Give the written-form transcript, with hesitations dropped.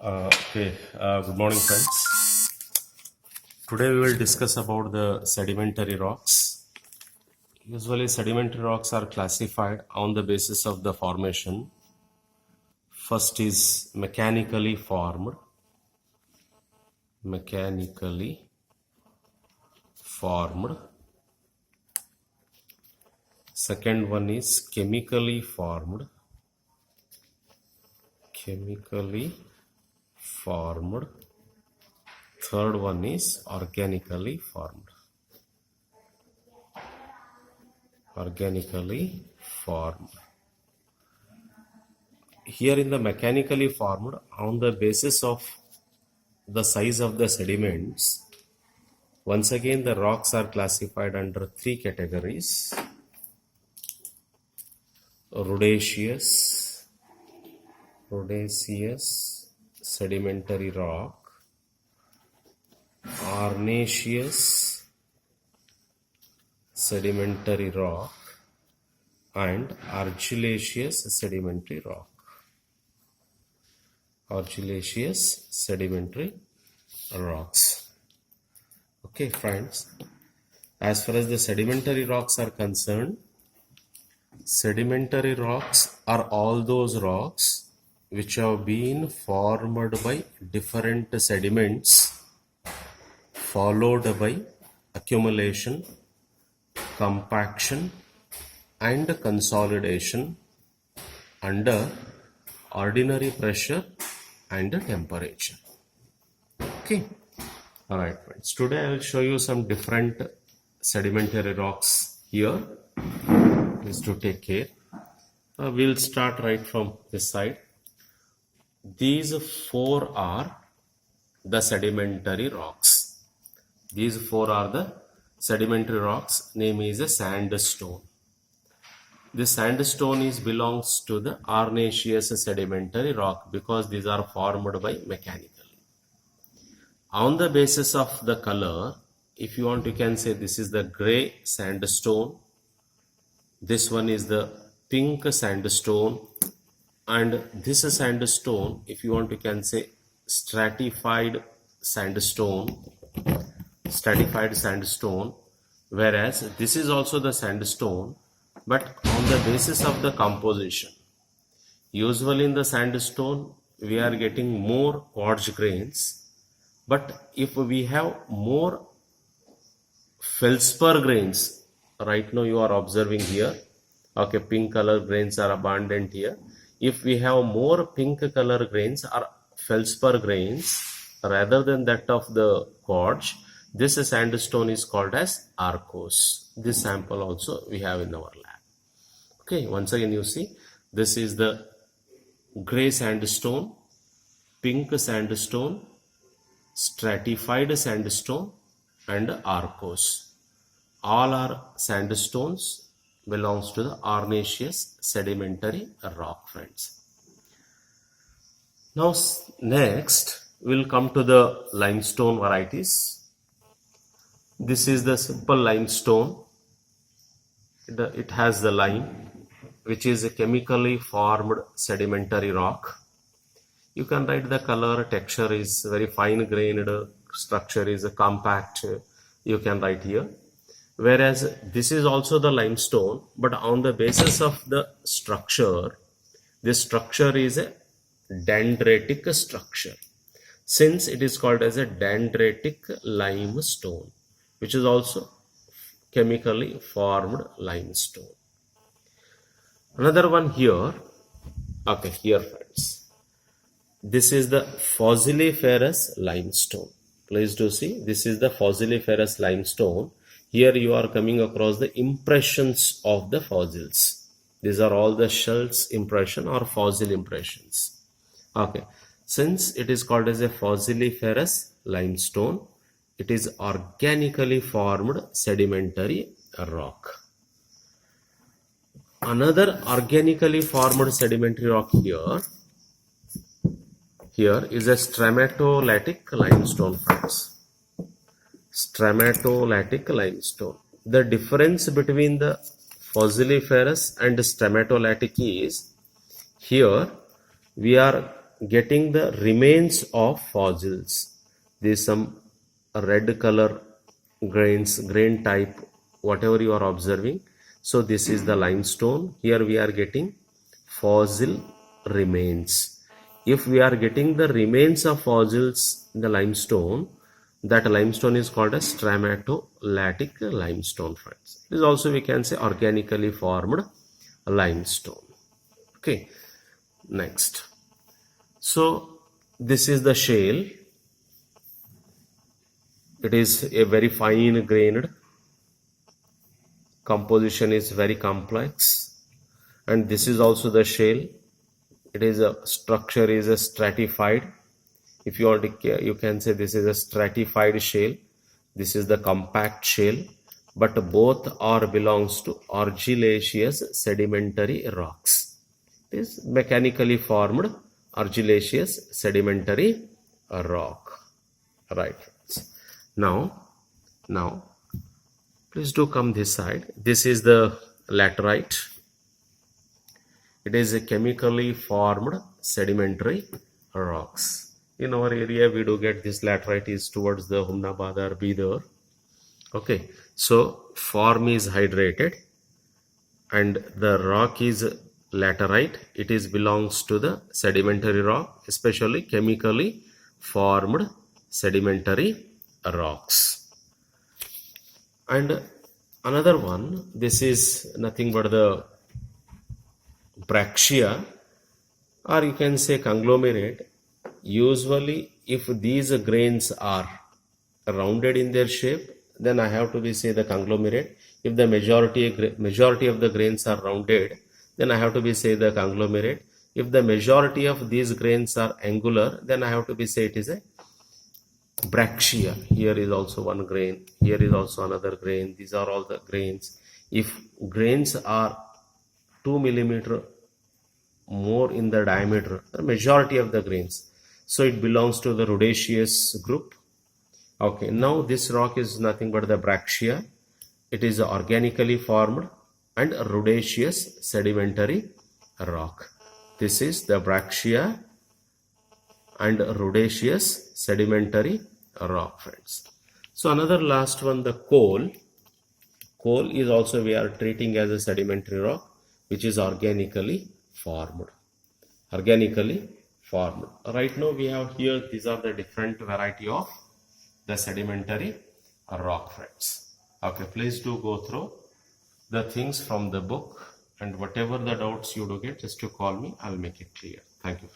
Good morning, friends. Today we will discuss about the sedimentary rocks. Usually, sedimentary rocks are classified on the basis of the formation. First is mechanically formed. Second one is chemically formed. Third one is organically formed. Here in the mechanically formed, on the basis of the size of the sediments, once again the rocks are classified under three categories: rudaceous sedimentary rock, arenaceous sedimentary rock, and argillaceous sedimentary rock. Okay, friends, as far as the sedimentary rocks are concerned, sedimentary rocks are all those rocks which have been formed by different sediments followed by accumulation, compaction, and consolidation under ordinary pressure and temperature. Okay. Alright, friends. Today I will show you some different sedimentary rocks here. Please do take care. We'll start right from this side. These four are the sedimentary rocks. Name is a sandstone. This sandstone belongs to the arenaceous sedimentary rock because these are formed by mechanically. On the basis of the color, if you want, you can say this is the gray sandstone, this one is the pink sandstone, and this sandstone, if you want, you can say stratified sandstone, whereas this is also the sandstone, but on the basis of the composition. Usually in the sandstone we are getting more quartz grains, but if we have more feldspar grains, right now you are observing here, okay, pink color grains are abundant here. If we have more pink color grains or feldspar grains rather than that of the quartz, this sandstone is called as arkose. This sample also we have in our lab. Okay, once again you see, this is the gray sandstone, pink sandstone, stratified sandstone, and arkose. All are sandstones, belongs to the arenaceous sedimentary rock, friends. Now next we'll come to the limestone varieties. This is the simple limestone. It has the lime, which is a chemically formed sedimentary rock. You can write the color, texture is very fine grained, structure is compact, you can write here. Whereas this is also the limestone, but on the basis of the structure, this structure is a dendritic structure. Since it is called as a dendritic limestone, which is also chemically formed limestone. Another one here, okay, here friends, this is the fossiliferous limestone. Please do see, this is the fossiliferous limestone. Here you are coming across the impressions of the fossils. These are all the shells impression or fossil impressions. Okay, since it is called as a fossiliferous limestone, it is organically formed sedimentary rock. Another organically formed sedimentary rock here is a stromatolatic limestone, friends. Stromatolatic limestone. The difference between the fossiliferous and stromatolatic is, here we are getting the remains of fossils. There is some red color grains, grain type, whatever you are observing. So this is the limestone. Here we are getting fossil remains. If we are getting the remains of fossils in the limestone, that limestone is called as stromatolithic limestone, friends. This also we can say organically formed limestone. Okay, next. So this is the shale. It is a very fine grained, composition is very complex, and this is also the shale. It is a structure is a stratified. If you want to, you can say this is a stratified shale. This is the compact shale, but both are belongs to argillaceous sedimentary rocks. It is mechanically formed argillaceous sedimentary rock. Right. Now, please do come this side. This is the laterite. It is a chemically formed sedimentary rocks. In our area, we do get this laterite is towards the Humnabad or Bidar. Okay, so form is hydrated, and the rock is laterite. It is belongs to the sedimentary rock, especially chemically formed sedimentary rocks. And another one, this is nothing but the braccia, or you can say conglomerate. Usually if these grains are rounded in their shape, then I have to be say the conglomerate. If the majority of the grains are rounded, then I have to be say the conglomerate. If the majority of these grains are angular, then I have to be say it is a braccia. Here is also one grain, here is also another grain. These are all the grains. If grains are 2 millimeter more in the diameter, the majority of the grains, so it belongs to the rhodaceous group. Okay, now this rock is nothing but the braccia. It is organically formed and rhodaceous sedimentary rock. This is the braccia and rhodaceous sedimentary rock, friends. So another last one, the coal. Coal is also we are treating as a sedimentary rock, which is organically formed. Right now we have here, these are the different variety of the sedimentary rock, friends. Okay, please do go through the things from the book, and whatever the doubts you do get, just to call me, I'll make it clear. Thank you.